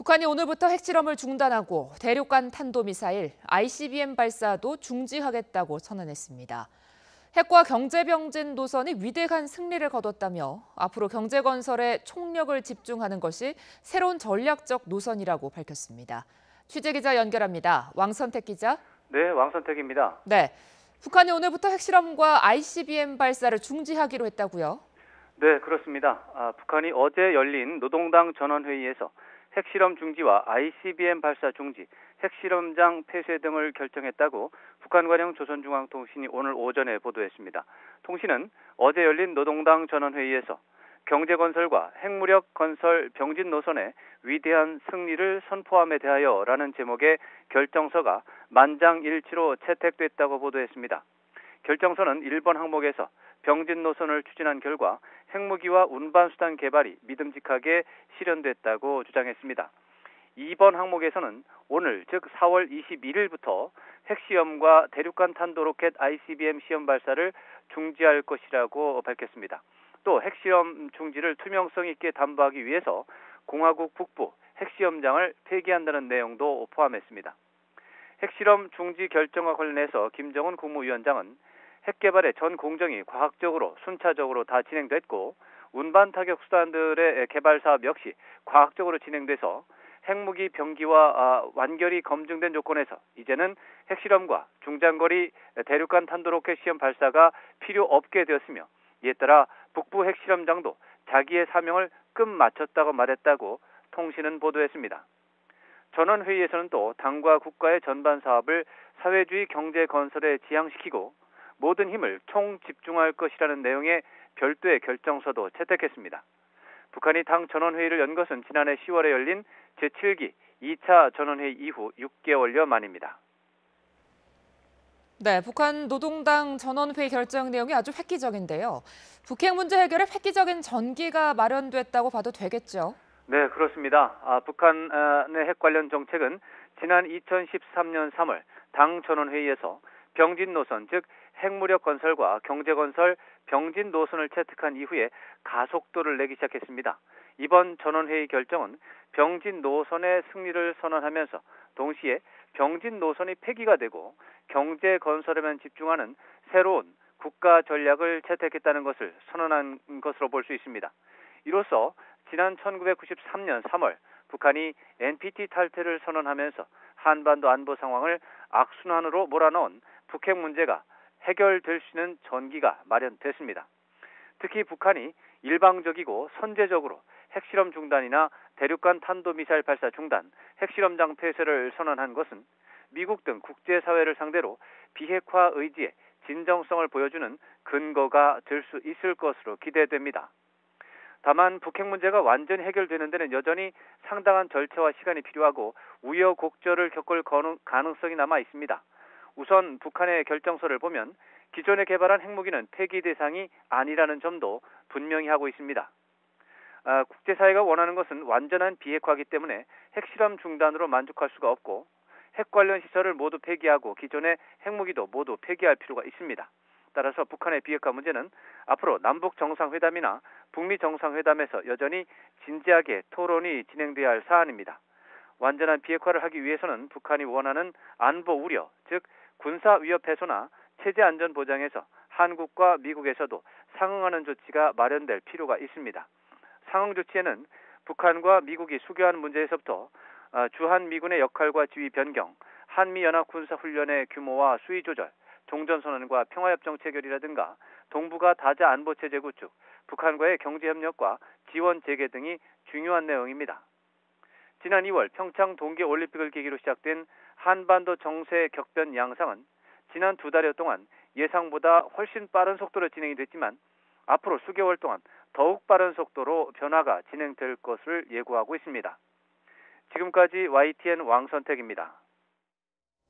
북한이 오늘부터 핵실험을 중단하고 대륙간 탄도미사일 ICBM 발사도 중지하겠다고 선언했습니다. 핵과 경제병진 노선이 위대한 승리를 거뒀다며 앞으로 경제건설에 총력을 집중하는 것이 새로운 전략적 노선이라고 밝혔습니다. 취재기자 연결합니다. 왕선택 기자. 네, 왕선택입니다. 네, 북한이 오늘부터 핵실험과 ICBM 발사를 중지하기로 했다고요? 네, 그렇습니다. 북한이 어제 열린 노동당 전원회의에서 핵실험 중지와 ICBM 발사 중지, 핵실험장 폐쇄 등을 결정했다고 북한 관영 조선중앙통신이 오늘 오전에 보도했습니다. 통신은 어제 열린 노동당 전원회의에서 경제건설과 핵무력 건설 병진 노선의 위대한 승리를 선포함에 대하여라는 제목의 결정서가 만장일치로 채택됐다고 보도했습니다. 결정서는 1번 항목에서 병진 노선을 추진한 결과 핵무기와 운반수단 개발이 믿음직하게 실현됐다고 주장했습니다. 2번 항목에서는 오늘 즉 4월 21일부터 핵시험과 대륙간 탄도로켓 ICBM 시험 발사를 중지할 것이라고 밝혔습니다. 또 핵시험 중지를 투명성 있게 담보하기 위해서 공화국 북부 핵시험장을 폐기한다는 내용도 포함했습니다. 핵실험 중지 결정과 관련해서 김정은 국무위원장은 핵 개발의 전 공정이 과학적으로 순차적으로 다 진행됐고 운반 타격 수단들의 개발 사업 역시 과학적으로 진행돼서 핵무기 병기와 완결이 검증된 조건에서 이제는 핵실험과 중장거리 대륙간 탄도로켓 시험 발사가 필요 없게 되었으며 이에 따라 북부 핵실험장도 자기의 사명을 끝마쳤다고 말했다고 통신은 보도했습니다. 전원회의에서는 또 당과 국가의 전반 사업을 사회주의 경제 건설에 지향시키고 모든 힘을 총집중할 것이라는 내용의 별도의 결정서도 채택했습니다. 북한이 당 전원회의를 연 것은 지난해 10월에 열린 제7기 2차 전원회의 이후 6개월여 만입니다. 네, 북한 노동당 전원회의 결정 내용이 아주 획기적인데요. 북핵 문제 해결에 획기적인 전기가 마련됐다고 봐도 되겠죠? 네, 그렇습니다. 북한의 핵 관련 정책은 지난 2013년 3월 당 전원회의에서 병진 노선, 즉 핵무력 건설과 경제건설 병진 노선을 채택한 이후에 가속도를 내기 시작했습니다. 이번 전원회의 결정은 병진 노선의 승리를 선언하면서 동시에 병진 노선이 폐기가 되고 경제건설에만 집중하는 새로운 국가 전략을 채택했다는 것을 선언한 것으로 볼 수 있습니다. 이로써 지난 1993년 3월 북한이 NPT 탈퇴를 선언하면서 한반도 안보 상황을 악순환으로 몰아넣은 북핵 문제가 해결될 수 있는 전기가 마련됐습니다. 특히 북한이 일방적이고 선제적으로 핵실험 중단이나 대륙간 탄도미사일 발사 중단, 핵실험장 폐쇄를 선언한 것은 미국 등 국제사회를 상대로 비핵화 의지의 진정성을 보여주는 근거가 될 수 있을 것으로 기대됩니다. 다만 북핵 문제가 완전히 해결되는 데는 여전히 상당한 절차와 시간이 필요하고 우여곡절을 겪을 가능성이 남아 있습니다. 우선 북한의 결정서를 보면 기존에 개발한 핵무기는 폐기 대상이 아니라는 점도 분명히 하고 있습니다. 국제사회가 원하는 것은 완전한 비핵화이기 때문에 핵실험 중단으로 만족할 수가 없고 핵 관련 시설을 모두 폐기하고 기존의 핵무기도 모두 폐기할 필요가 있습니다. 따라서 북한의 비핵화 문제는 앞으로 남북 정상회담이나 북미 정상회담에서 여전히 진지하게 토론이 진행돼야 할 사안입니다. 완전한 비핵화를 하기 위해서는 북한이 원하는 안보 우려, 즉 군사 위협 해소나 체제 안전 보장에서 한국과 미국에서도 상응하는 조치가 마련될 필요가 있습니다. 상응 조치에는 북한과 미국이 수교한 문제에서부터 주한미군의 역할과 지위 변경, 한미연합 군사훈련의 규모와 수위 조절, 종전선언과 평화협정 체결이라든가 동북아 다자 안보체제 구축, 북한과의 경제협력과 지원 재개 등이 중요한 내용입니다. 지난 2월 평창 동계올림픽을 계기로 시작된 한반도 정세 격변 양상은 지난 2달여 동안 예상보다 훨씬 빠른 속도로 진행이 됐지만 앞으로 수개월 동안 더욱 빠른 속도로 변화가 진행될 것을 예고하고 있습니다. 지금까지 YTN 왕선택입니다.